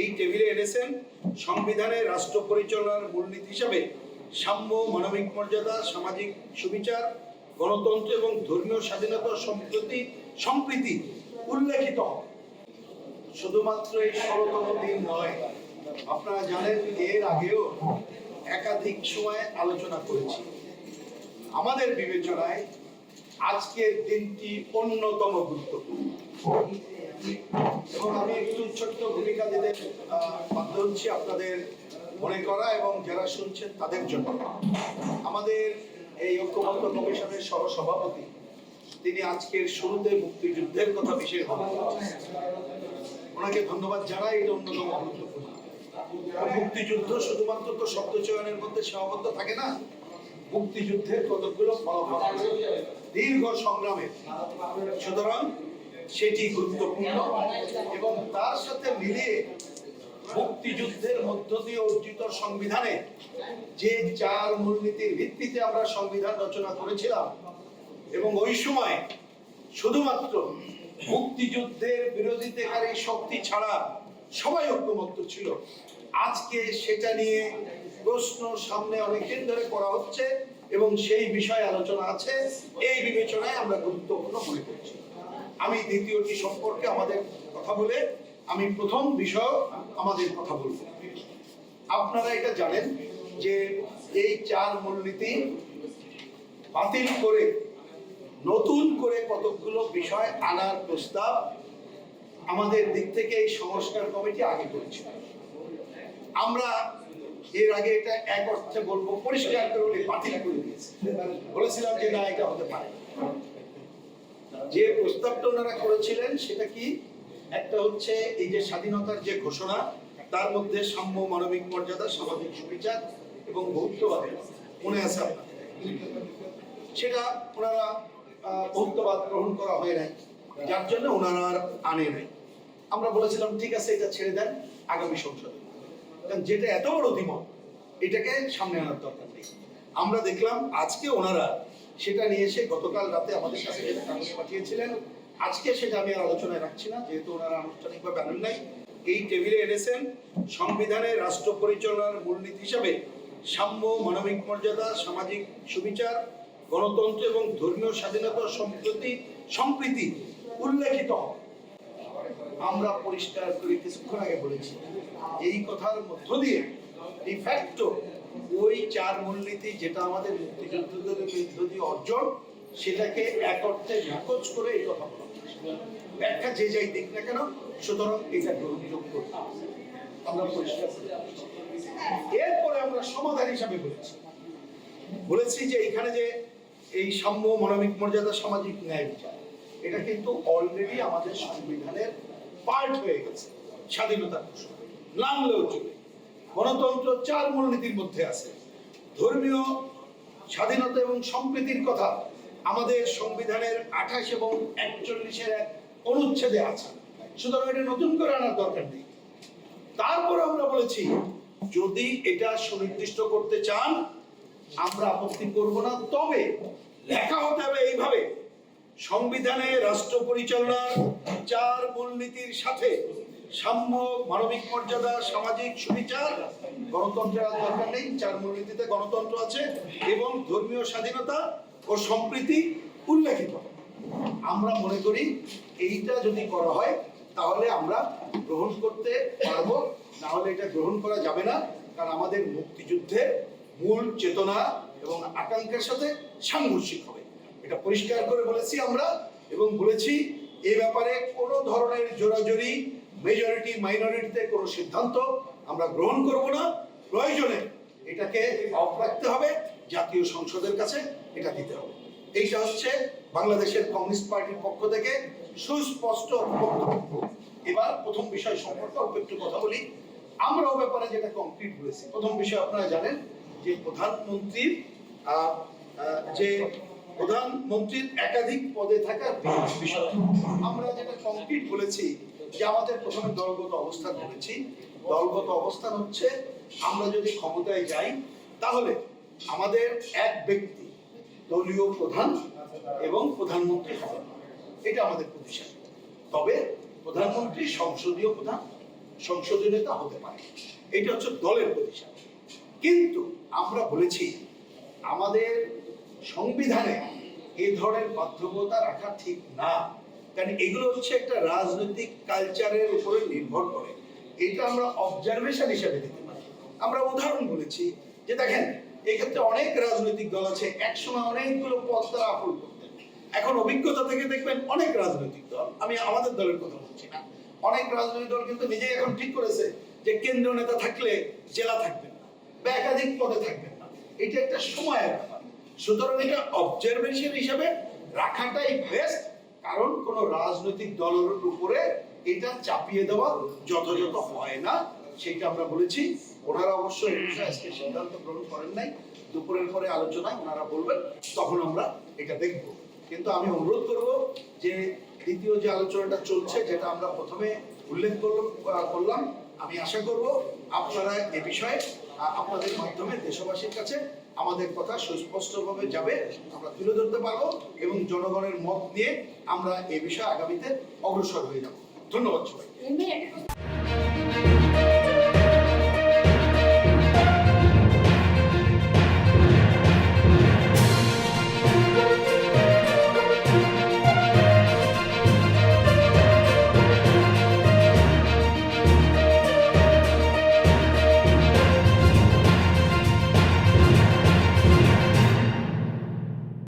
এই টেবিলে এনেছেন সংবিধানের রাষ্ট্র পরিচালনার মূলনীতি হিসাবে সাম্য, মানবিক মর্যাদা, সামাজিক সুবিচার, গণতন্ত্র এবং ধর্মীয় স্বাধীনতা সম্প্রীতি উল্লেখিত। শুধুমাত্র এই ১৬তম দিন নয়, আপনারা জানেন এর আগেও একাধিক সময় আলোচনা করেছি। আমাদের বিবেচনায় আজকের দিনটি অন্যতম গুরুত্বপূর্ণ এবং আমি একটু ছোট্ট ভূমিকা দিতে বাধ্য হচ্ছি আপনাদের মনে করা এবং যারা শুনছেন তাদের জন্য। আমাদের এই ঐক্যবদ্ধ কমিশনের সহসভাপতি তিনি আজকের শুরুতে মুক্তিযুদ্ধের কথা বিশেষভাবে ওনাকে ধন্যবাদ জানাই। এটা অন্যতম গুরুত্বপূর্ণ। মুক্তিযুদ্ধ শুধুমাত্র তো শব্দ চয়নের মধ্যে সীমাবদ্ধ থাকে না, মুক্তিযুদ্ধের কতগুলো ফলাফল দীর্ঘ সংগ্রামের, সুতরাং সেটি গুরুত্বপূর্ণ এবং তার সাথে মিলিয়ে মুক্তিযুদ্ধের মধ্য দিয়ে অর্জিত সংবিধানে যে 4 মূলনীতির ভিত্তিতে আমরা সংবিধান রচনা করেছিলাম এবং ওই সময় শুধুমাত্র মুক্তিযুদ্ধের বিরোধিতাকারী শক্তি ছাড়া সবাই ঐক্যমত্য ছিল। আজকে সেটা নিয়ে প্রশ্ন সামনে অনেকদিন ধরে করা হচ্ছে এবং সেই বিষয়ে আলোচনা আছে। এই বিবেচনায় আমরা গুরুত্বপূর্ণ মনে করছি। আমি দ্বিতীয়টি সম্পর্কে আমাদের কথা বলে আমি প্রথম বিষয় আমাদের কথা বলব। আপনারা এটা জানেন যে এই 4 মূলনীতি বাতিল করে নতুন করে কতগুলো বিষয় আনার প্রস্তাব আমাদের দিক থেকে এই সংস্কার কমিটি আগে করেছিল। আমরা এর আগে এটা এক অর্থে বলবো পরিষ্কার করে বাতিল করে দিয়েছি, বলেছিলাম যে না এটা হতে পারে। যে প্রস্তাবটা ওনারা করেছিলেন সেটা কি, একটা হচ্ছে এই যে স্বাধীনতার যে ঘোষণা, তার মধ্যে সাম্য, মানবিক মর্যাদা, সামাজিক সুবিচার এবং বহুত্ববাদ মনে আছে আপনার, সেটা ওনারা বহুত্ববাদ গ্রহণ করা হয় নাই, যার জন্য ওনারা আর আনে নাই। আমরা বলেছিলাম ঠিক আছে এটা ছেড়ে দেন আগামী সংসদে, কারণ যেটা এত বড় দ্বিমত এটাকে সামনে আনার দরকার নেই। আমরা দেখলাম আজকে ওনারা সেটা নিয়ে এসে গতকাল রাতে আমাদের কাছে যেটা কাগজ পাঠিয়েছিলেন, আজকে সেটা আমি আর আলোচনায় রাখছি না, যেহেতু ওনারা আনুষ্ঠানিকভাবে আনেন নাই। এই টেবিলে এনেছেন সংবিধানের রাষ্ট্র পরিচালনার মূলনীতি হিসাবে সাম্য, মানবিক মর্যাদা, সামাজিক সুবিচার, গণতন্ত্র এবং ধর্মীয় স্বাধীনতা সম্প্রীতি উল্লেখিত। আমরা পরিষ্কার করে কিছুক্ষণ আগে বলেছি এই কথার মধ্য দিয়ে ডিফ্যাক্টো ওই 4 মূলনীতি যেটা আমাদের মুক্তিযুদ্ধের বিরোধী অর্জন, সেটাকে এক অর্থে নাকচ করে এই কথা বলা ব্যাখ্যা যে যাই দিক না কেন, সুতরাং এটা গ্রহণযোগ্য আমরা পরিষ্কার করে। এরপরে আমরা সমাধান হিসাবে বলেছি যে এখানে যে এই সাম্য, মানবিক মর্যাদা, সামাজিক ন্যায় বিচার, এটা কিন্তু অলরেডি আমাদের সংবিধানের পার্ট হয়ে গেছে। স্বাধীনতার ঘোষণা নামলেও চলে, গণতন্ত্র 4 মূলনীতির মধ্যে আছে, ধর্মীয় স্বাধীনতা এবং সম্প্রীতির কথা আমাদের সংবিধানের 28 এবং 41-এর এক অনুচ্ছেদে আছে, সুতরাং এটা নতুন করে আনার দরকার নেই। তারপর আমরা বলেছি যদি এটা সুনির্দিষ্ট করতে চান আমরা আপত্তি করব না, তবে লেখা হতে হবে এইভাবে, সংবিধানে রাষ্ট্র পরিচালনার 4 মূলনীতির সাথে সাম্য, মানবিক মর্যাদা, সামাজিক সুবিচার, গণতন্ত্রের দরকার নেই, 4 মূলনীতিতে গণতন্ত্র আছে এবং ধর্মীয় স্বাধীনতা ও সম্প্রীতি উল্লেখিত। আমরা মনে করি এইটা যদি করা হয় তাহলে আমরা গ্রহণ করতে পারবো, না হলে এটা গ্রহণ করা যাবে না, কারণ আমাদের মুক্তিযুদ্ধের মূল চেতনা এবং আকাঙ্ক্ষার সাথে সাংঘর্ষিক হবে। এটা পরিষ্কার করে বলেছি আমরা এবং বলেছি এই ব্যাপারে কোনো ধরনের জোরাজুরি, মেজরিটি মাইনরিটিতে কোনো সিদ্ধান্ত আমরা গ্রহণ করব না। প্রয়োজনে এটাকে অফ রাখতে হবে, জাতীয় সংসদের কাছে এটা দিতে হবে। এইটা হচ্ছে বাংলাদেশের কমিউনিস্ট পার্টির পক্ষ থেকে সুস্পষ্ট বক্তব্য। এবার প্রথম বিষয় সম্পর্কে অল্প একটু কথা বলি। আমরাও ব্যাপারে যেটা কংক্রিট বলেছি, প্রথম বিষয় আপনারা জানেন যে প্রধানমন্ত্রীর একাধিক পদে থাকার বিষয়। আমরা যেটা কংক্রিট বলেছি যে আমাদের প্রথমে দলগত অবস্থান বলেছি। দলগত অবস্থান হচ্ছে আমরা যদি ক্ষমতায় যাই তাহলে আমাদের এক ব্যক্তি দলীয় প্রধান এবং প্রধানমন্ত্রী হবেন, এটা আমাদের প্রতিষ্ঠান। তবে প্রধানমন্ত্রী সংসদীয় প্রধান, সংশোধনীয়তা হতে পারে। এটা হচ্ছে দলের প্রতিষ্ঠা। কিন্তু আমরা বলেছি আমাদের সংবিধানে এই ধরনের বাধ্যবাধকতা রাখা ঠিক না, কারণ এগুলো হচ্ছে একটা রাজনৈতিক কালচারের উপরে নির্ভর করে। এটা আমরা অবজারভেশন হিসেবে দিতে পারি। আমরা উদাহরণ বলেছি যে দেখেন এক্ষেত্রে অনেক রাজনৈতিক দল আছে, একসময় অনেকগুলো পদ তারা আপন করতেন, এখন অভিজ্ঞতা থেকে দেখবেন অনেক রাজনৈতিক দল, আমি আমাদের দলের কথা বলছি না, অনেক রাজনৈতিক দল কিন্তু নিজেই এখন ঠিক করেছে যে কেন্দ্রীয় নেতা থাকলে জেলা থাকবেন না বা একাধিক পদে থাকবেন না। এটা একটা সময়ের ব্যাপার। সুতরাং এটা অবজারভেশন হিসেবে রাখাটাই বেস্ট, কারণ কোন রাজনৈতিক দলের উপরে এটা চাপিয়ে দেওয়া যথাযথ হয় না, সেটা আমরা বলেছি। ওনারা অবশ্যই আজকে সিদ্ধান্ত গ্রহণ করেন নাই, দুপুরের পরে আলোচনায় ওনারা বলবেন, তখন আমরা এটা দেখব। কিন্তু আমি অনুরোধ করব যে দ্বিতীয় যে আলোচনাটা চলছে, যেটা আমরা প্রথমে উল্লেখ করলাম, আমি আশা করব আপনারা এ বিষয়ে আপনাদের মাধ্যমে দেশবাসীর কাছে আমাদের কথা সুস্পষ্টভাবে যাবে, আমরা তুলে ধরতে পারবো এবং জনগণের মত নিয়ে আমরা এ বিষয়ে আগামীতে অগ্রসর হয়ে যাব। ধন্যবাদ সবাই।